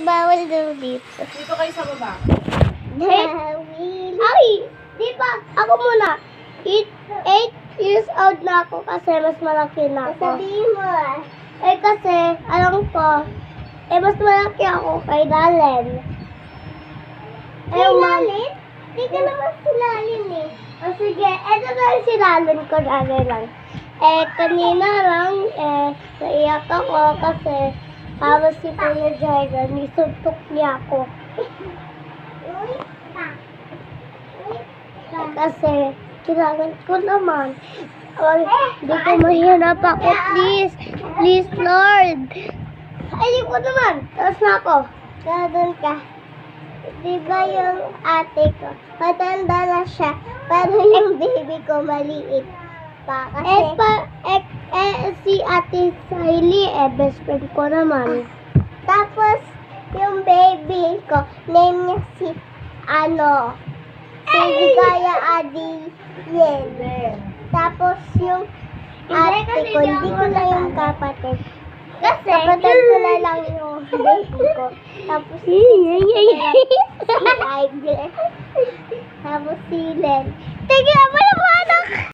bawal daw dito. Dito kayo sa baba. Dawil. Ay! Di ba? Ako muna. 8 years old na ako kasi mas malaki na ako. Sabihin mo Eh kasi, alam ko, mas malaki ako kay Dalen. Kay Dalen? Di ka naman si Dalen eh. O sige, eto na yung si Dalen ko dali lang. Kanina lang, naiyak ako kasi habang si Kuya Jordan, nisuntok niya ako. Kasi, kailangan ko naman. Hindi ko mahirap ako, please. Please, Lord. Ayun ko naman. Tapos na ako. Doon ka. Di ba yung ate ko? Matanda na siya. Pero yung baby ko maliit pa. Kasi, si ate Siley, best friend ko naman. Tapos, yung baby ko, name niya si, si Ligaya Adiel. Tapos, yung ate ko, hindi ko na yung kapatid. Kasi, kapatid ko na lang yung baby ko. Tapos, si Igle. Tapos, si Len. Tignan mo yung anak!